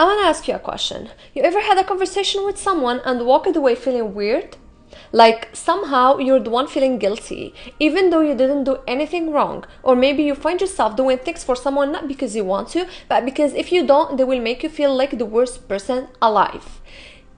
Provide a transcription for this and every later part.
I want to ask you a question. You ever had a conversation with someone and walked away feeling weird? Like somehow you're the one feeling guilty, even though you didn't do anything wrong. Or maybe you find yourself doing things for someone not because you want to, but because if you don't, they will make you feel like the worst person alive.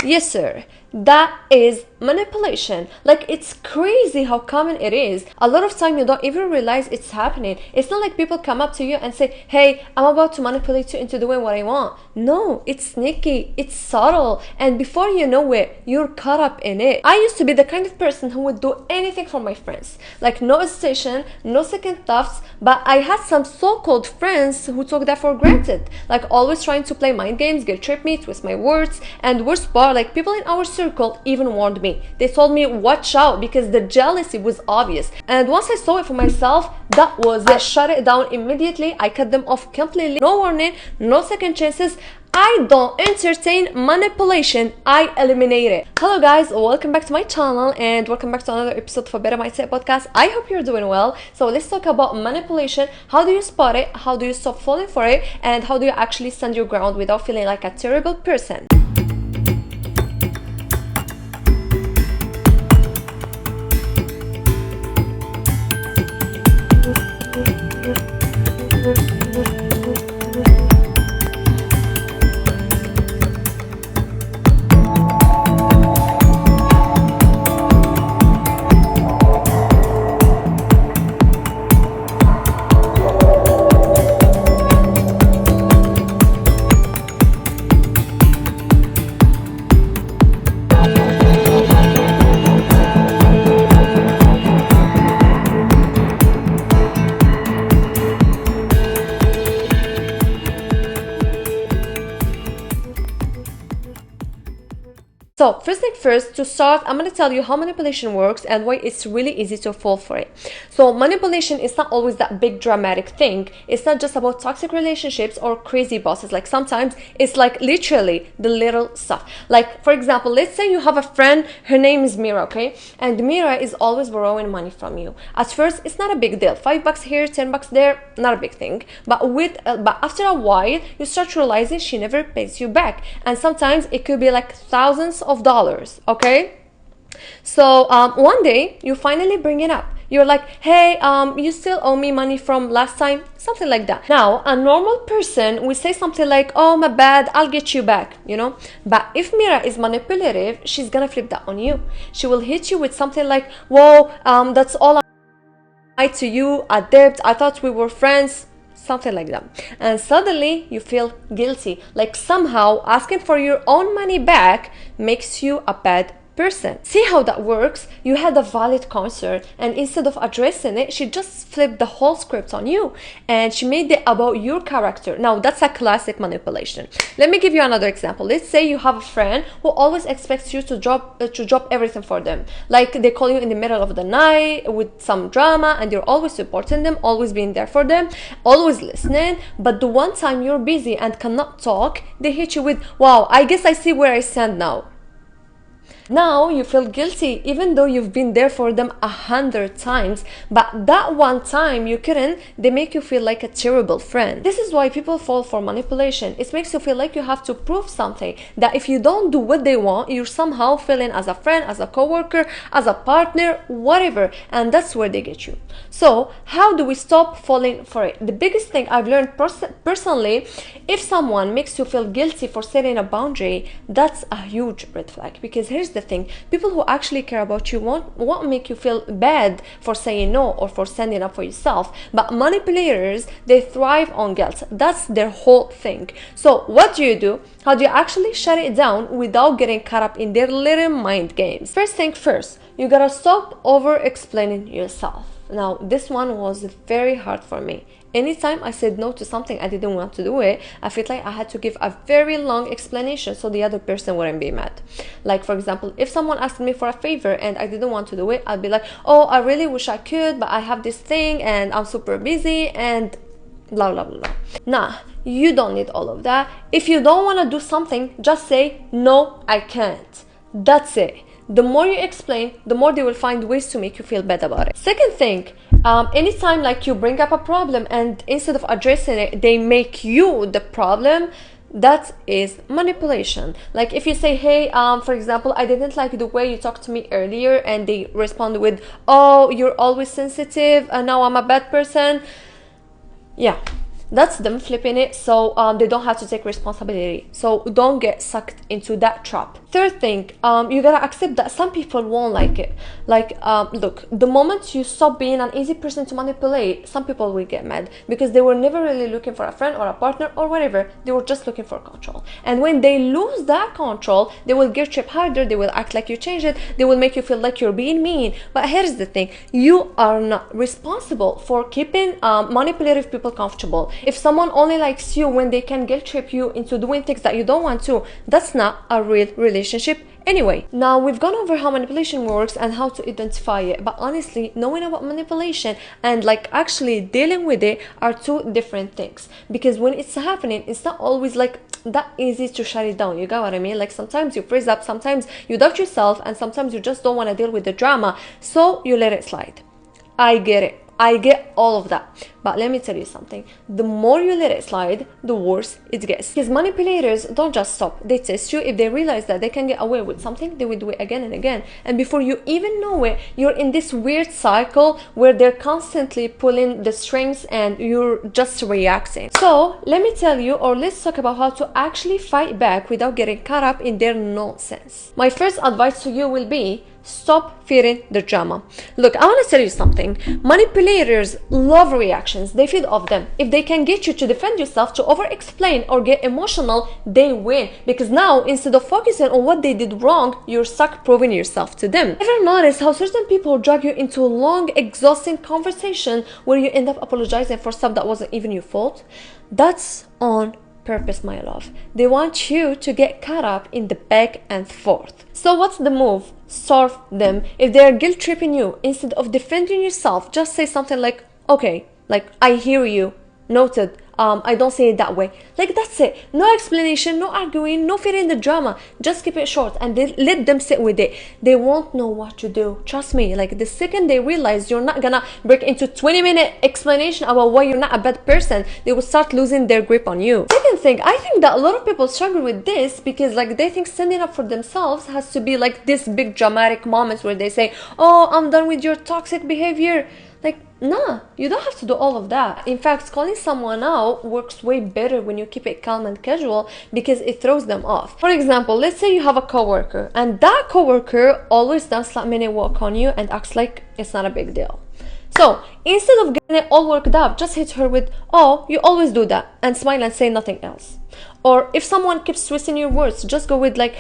Yes, sir. That is manipulation. Like, it's crazy how common it is. A lot of time you don't even realize it's happening. It's not like people come up to you and say, hey, I'm about to manipulate you into doing what I want. No, it's sneaky, it's subtle, and before you know it, you're caught up in it. I used to be the kind of person who would do anything for my friends. Like, no hesitation, no second thoughts, but I had some so-called friends who took that for granted. Like, always trying to play mind games, guilt trip me, twist my words, and worst part, like, people in our circle even warned me. They told me watch out because the jealousy was obvious, and once I saw it for myself, that was it. I shut it down immediately. I cut them off completely. No warning, no second chances. I don't entertain manipulation, I eliminate it. Hello guys, welcome back to my channel and welcome back to another episode of a Better Mindset podcast. I hope you're doing well. So let's talk about manipulation. How do you spot it? How do you stop falling for it? And how do you actually stand your ground without feeling like a terrible person? So first thing first, to start, I'm going to tell you how manipulation works and why it's really easy to fall for it. So manipulation is not always that big dramatic thing. It's not just about toxic relationships or crazy bosses. Like sometimes it's like literally the little stuff. Like for example, let's say you have a friend, her name is Mira, okay? And Mira is always borrowing money from you. At first, it's not a big deal. $5 here, $10 there, not a big thing. But after a while, you start realizing she never pays you back. And sometimes it could be like thousands of dollars, okay? So one day you finally bring it up. You're like, hey, you still owe me money from last time, something like that. Now a normal person will say something like, oh my bad, I'll get you back, you know. But if Mira is manipulative, she's gonna flip that on you. She will hit you with something like, whoa, that's all I to you, a debt, I thought we were friends, something like that. And suddenly you feel guilty, like somehow asking for your own money back makes you a bad person. See how that works? You had a valid concern, and instead of addressing it, she just flipped the whole script on you and she made it about your character. Now that's a classic manipulation. Let me give you another example. Let's say you have a friend who always expects you to drop everything for them. Like they call you in the middle of the night with some drama and you're always supporting them, always being there for them, always listening, but the one time you're busy and cannot talk, they hit you with, wow, I guess I see where I stand now. Now you feel guilty even though you've been there for them 100 times, but that one time you couldn't, they make you feel like a terrible friend. This is why people fall for manipulation. It makes you feel like you have to prove something, that if you don't do what they want, you're somehow feeling as a friend, as a coworker, as a partner, whatever, and that's where they get you. So how do we stop falling for it? The biggest thing I've learned personally, if someone makes you feel guilty for setting a boundary, that's a huge red flag. Because here's the thing, people who actually care about you won't make you feel bad for saying no or for standing up for yourself. But manipulators, they thrive on guilt. That's their whole thing. So what do? How do you actually shut it down without getting caught up in their little mind games? First thing first, you gotta stop over explaining yourself. Now this one was very hard for me. Anytime I said no to something I didn't want to do it, I felt like I had to give a very long explanation so the other person wouldn't be mad. Like for example, if someone asked me for a favor and I didn't want to do it, I'd be like, oh, I really wish I could, but I have this thing and I'm super busy and blah blah blah. Nah, you don't need all of that. If you don't want to do something, just say no, I can't. That's it. The more you explain, the more they will find ways to make you feel bad about it. Second thing, anytime like you bring up a problem and instead of addressing it, they make you the problem, that is manipulation. Like if you say, hey, for example, I didn't like the way you talked to me earlier, and they respond with, oh, you're always sensitive and now I'm a bad person. Yeah, that's them flipping it, so they don't have to take responsibility. So don't get sucked into that trap. Third thing, you gotta accept that some people won't like it. Like look, the moment you stop being an easy person to manipulate, some people will get mad because they were never really looking for a friend or a partner or whatever. They were just looking for control, and when they lose that control, they will guilt trip harder. They will act like you changed it. They will make you feel like you're being mean. But here's the thing, you are not responsible for keeping manipulative people comfortable. If someone only likes you when they can guilt trip you into doing things that you don't want to, that's not a real relationship anyway. Now we've gone over how manipulation works and how to identify it, but honestly, knowing about manipulation and like actually dealing with it are two different things, because when it's happening, it's not always like that easy to shut it down. You got what I mean? Like sometimes you freeze up, sometimes you doubt yourself, and sometimes you just don't want to deal with the drama, so you let it slide. I get it. I get all of that, but let me tell you something, the more you let it slide, the worse it gets, because manipulators don't just stop, they test you. If they realize that they can get away with something, they will do it again and again, and before you even know it, you're in this weird cycle where they're constantly pulling the strings and you're just reacting. So let me tell you, or let's talk about how to actually fight back without getting caught up in their nonsense. My first advice to you will be, stop fearing the drama. Look, I want to tell you something. Manipulators love reactions. They feed off them. If they can get you to defend yourself, to over-explain or get emotional, they win. Because now, instead of focusing on what they did wrong, you're stuck proving yourself to them. Ever notice how certain people drag you into a long, exhausting conversation where you end up apologizing for stuff that wasn't even your fault? That's on purpose, my love. They want you to get caught up in the back and forth. So what's the move? Serve them. If they're guilt tripping you, instead of defending yourself, just say something like, okay, like, I hear you, noted, I don't say it that way. Like, that's it. No explanation, no arguing, no fearing the drama. Just keep it short and let them sit with it. They won't know what to do. Trust me. Like, the second they realize you're not gonna break into 20-minute explanation about why you're not a bad person, they will start losing their grip on you. Second thing, I think that a lot of people struggle with this because like they think standing up for themselves has to be like this big dramatic moments where they say, oh, I'm done with your toxic behavior. Like, nah, you don't have to do all of that. In fact, calling someone out works way better when you keep it calm and casual because it throws them off. For example, let's say you have a coworker and that coworker always does that minute walk on you and acts like it's not a big deal. So instead of getting it all worked up, just hit her with, oh, you always do that, and smile and say nothing else. Or if someone keeps twisting your words, just go with like,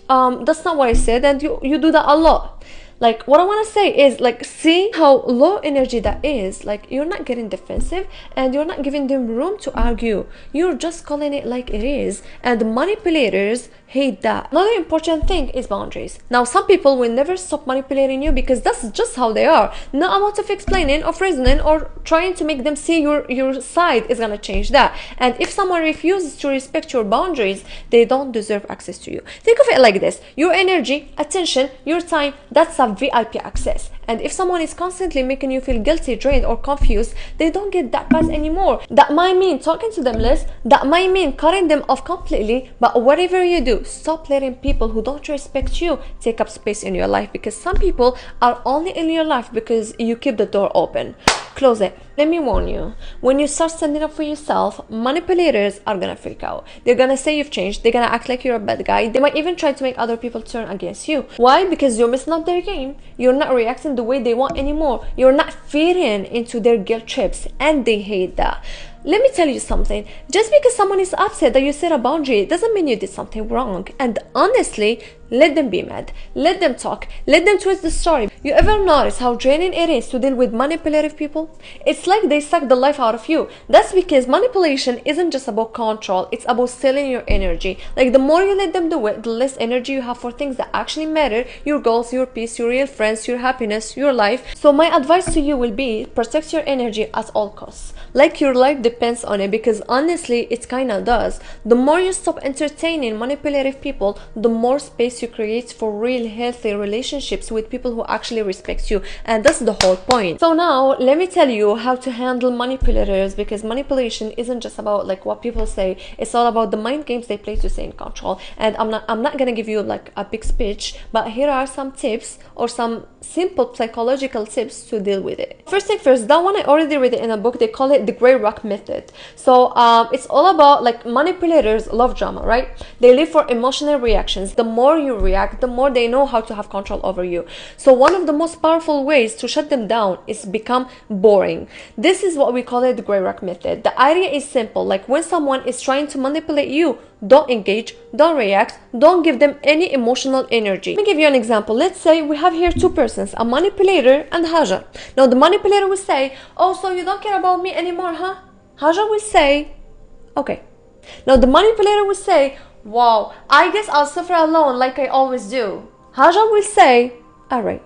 that's not what I said, and you do that a lot. Like, what I want to say is, like, see how low energy that is. Like, you're not getting defensive and you're not giving them room to argue. You're just calling it like it is. And manipulators hate that. Another important thing is boundaries. Now, some people will never stop manipulating you because that's just how they are. No amount of explaining or reasoning or trying to make them see your side is gonna change that. And if someone refuses to respect your boundaries, they don't deserve access to you. Think of it like this. Your energy, attention, your time, that's a VIP access. And if someone is constantly making you feel guilty, drained, or confused, they don't get that pass anymore. That might mean talking to them less, that might mean cutting them off completely, but whatever you do, stop letting people who don't respect you take up space in your life, because some people are only in your life because you keep the door open. Close it. Let me warn you, when you start standing up for yourself, manipulators are gonna freak out. They're gonna say you've changed. They're gonna act like you're a bad guy. They might even try to make other people turn against you. Why? Because you're messing up their game. You're not reacting the way they want anymore. You're not feeding into their guilt trips, and they hate that. Let me tell you something. Just because someone is upset that you set a boundary doesn't mean you did something wrong. And honestly, let them be mad. Let them talk. Let them twist the story. You ever notice how draining it is to deal with manipulative people? It's like they suck the life out of you. That's because manipulation isn't just about control. It's about stealing your energy. Like, the more you let them do it, the less energy you have for things that actually matter. Your goals, your peace, your real friends, your happiness, your life. So my advice to you will be, protect your energy at all costs. like your life depends on it, because honestly it kinda does. The more you stop entertaining manipulative people, the more space you create for real healthy relationships with people who actually respect you, and that's the whole point. So now let me tell you how to handle manipulators, because manipulation isn't just about like what people say, it's all about the mind games they play to stay in control. And I'm not gonna give you like a big speech, but here are some tips or some simple psychological tips to deal with it. First thing first, that one I already read it in a book. They call it the gray rock method. So it's all about like manipulators love drama, right? They live for emotional reactions. The more you react, the more they know how to have control over you. So one of the most powerful ways to shut them down is become boring. This is what we call it the gray rock method. The idea is simple. Like when someone is trying to manipulate you, don't engage, don't react, don't give them any emotional energy. Let me give you an example. Let's say we have here two persons, a manipulator and Hajar. Now the manipulator will say, oh, so you don't care about me anymore, huh? Hajar will say, okay. Now the manipulator will say, wow, I guess I'll suffer alone like I always do. Hajar will say, alright.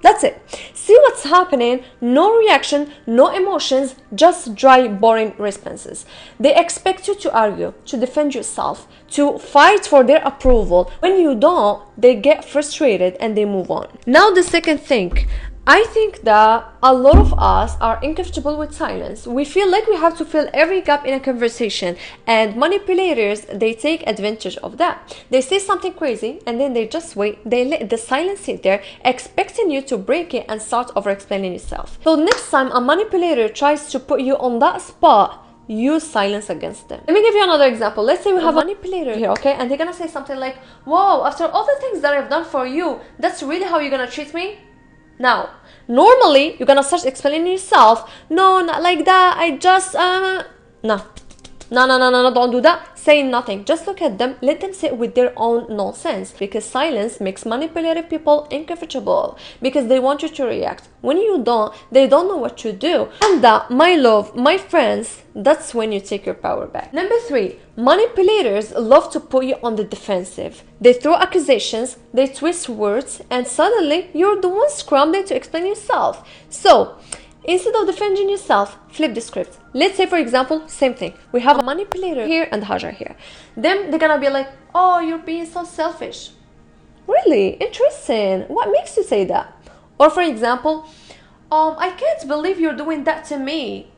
That's it. See what's happening? No reaction, no emotions, just dry, boring responses. They expect you to argue, to defend yourself, to fight for their approval. When you don't, they get frustrated and they move on. Now the second thing, I think that a lot of us are uncomfortable with silence. We feel like we have to fill every gap in a conversation, and manipulators, they take advantage of that. They say something crazy and then they just wait. They let the silence sit there, expecting you to break it and start over explaining yourself. So next time a manipulator tries to put you on that spot, use silence against them. Let me give you another example. Let's say we have a manipulator here, okay, and they're gonna say something like, wow, after all the things that I've done for you, that's really how you're gonna treat me? Now, normally you're gonna start explaining yourself. No, not like that. I just no, don't do that. Say nothing. Just look at them. Let them sit with their own nonsense, because silence makes manipulative people uncomfortable because they want you to react. When you don't, they don't know what to do. And that, my love, my friends, that's when you take your power back. Number 3, manipulators love to put you on the defensive. They throw accusations, they twist words, and suddenly you're the one scrambling to explain yourself. So instead of defending yourself, flip the script. Let's say, for example, same thing. We have a manipulator here and Hajar here. Then they're gonna be like, oh, you're being so selfish. Really? Interesting. What makes you say that? Or for example, I can't believe you're doing that to me.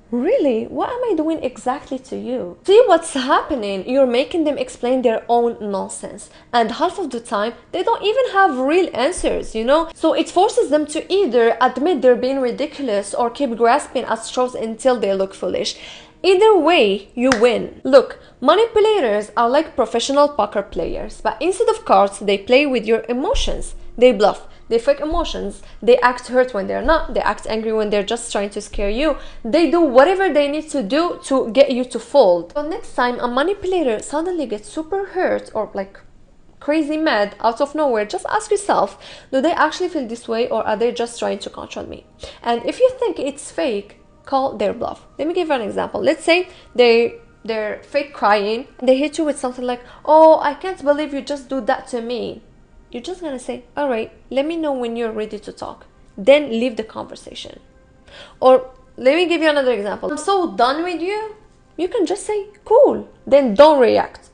Really? What am I doing exactly to you? See what's happening? You're making them explain their own nonsense. And half of the time, they don't even have real answers, you know? So it forces them to either admit they're being ridiculous or keep grasping at straws until they look foolish. Either way, you win. Look, manipulators are like professional poker players, but instead of cards, they play with your emotions. They bluff. They fake emotions. They act hurt when they're not. They act angry when they're just trying to scare you. They do whatever they need to do to get you to fold. So next time a manipulator suddenly gets super hurt or like crazy mad out of nowhere, just ask yourself, do they actually feel this way, or are they just trying to control me? And if you think it's fake, call their bluff. Let me give you an example. Let's say they're fake crying. They hit you with something like, oh, I can't believe you just do that to me. You're just gonna say, all right, let me know when you're ready to talk. Then leave the conversation. Or let me give you another example. I'm so done with you. You can just say, cool. Then don't react.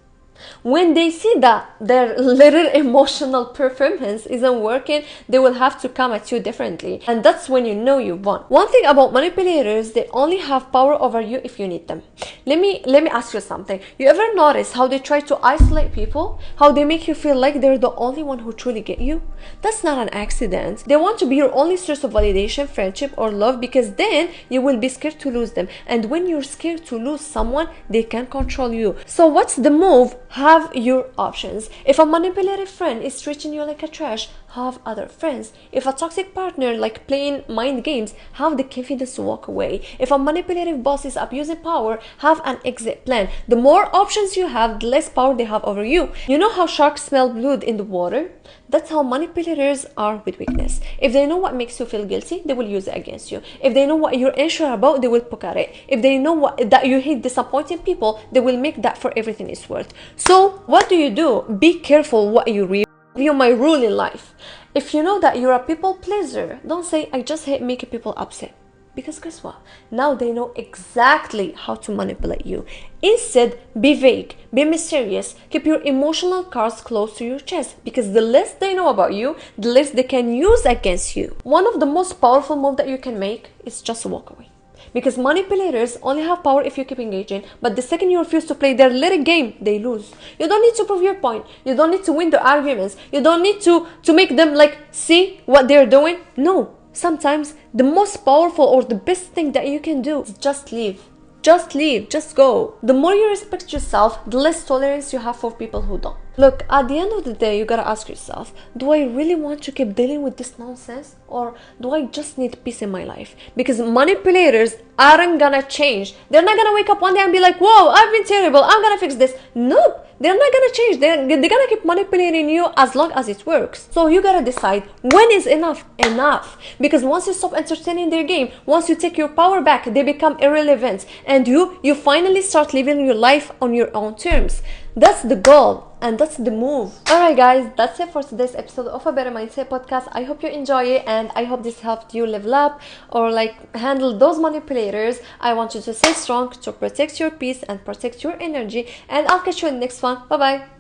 When they see that their little emotional performance isn't working, they will have to come at you differently. And that's when you know you won. One thing about manipulators, they only have power over you if you need them. Let me ask you something. You ever notice how they try to isolate people? How they make you feel like they're the only one who truly get you? That's not an accident. They want to be your only source of validation, friendship, or love, because then you will be scared to lose them. And when you're scared to lose someone, they can control you. So what's the move? Have your options. If a manipulative friend is treating you like a trash, have other friends. If a toxic partner like playing mind games, have the confidence to walk away. If a manipulative boss is abusing power, have an exit plan. The more options you have, the less power they have over you. You know how sharks smell blood in the water? That's how manipulators are with weakness. If they know what makes you feel guilty, they will use it against you. If they know what you're unsure about, they will poke at it. If they know that you hate disappointing people, they will make that for everything it's worth. So what do? Be careful what you read. You my rule in life. If you know that you're a people pleaser, don't say I just hate making people upset. Because guess what? Now they know exactly how to manipulate you. Instead, be vague, be mysterious, keep your emotional cards close to your chest, because the less they know about you, the less they can use against you. One of the most powerful moves that you can make is just walk away. Because manipulators only have power if you keep engaging, but the second you refuse to play their little game, they lose. You don't need to prove your point. You don't need to win their arguments. You don't need to make them like see what they're doing. No. Sometimes the most powerful or the best thing that you can do is just leave. Just leave, just go. The more you respect yourself, the less tolerance you have for people who don't. Look, at the end of the day, you gotta ask yourself, do I really want to keep dealing with this nonsense? Or do I just need peace in my life? Because manipulators aren't gonna change. They're not gonna wake up one day and be like, whoa, I've been terrible, I'm gonna fix this. Nope. They're not gonna change. They're gonna keep manipulating you as long as it works. So you gotta decide when is enough. Because once you stop entertaining their game, once you take your power back, they become irrelevant, and you finally start living your life on your own terms. That's the goal, and that's the move. Alright guys, that's it for today's episode of A Better Mindset podcast. I hope you enjoy it, and I hope this helped you level up or like handle those manipulators. I want you to stay strong, to protect your peace and protect your energy, and I'll catch you in the next one. Bye bye.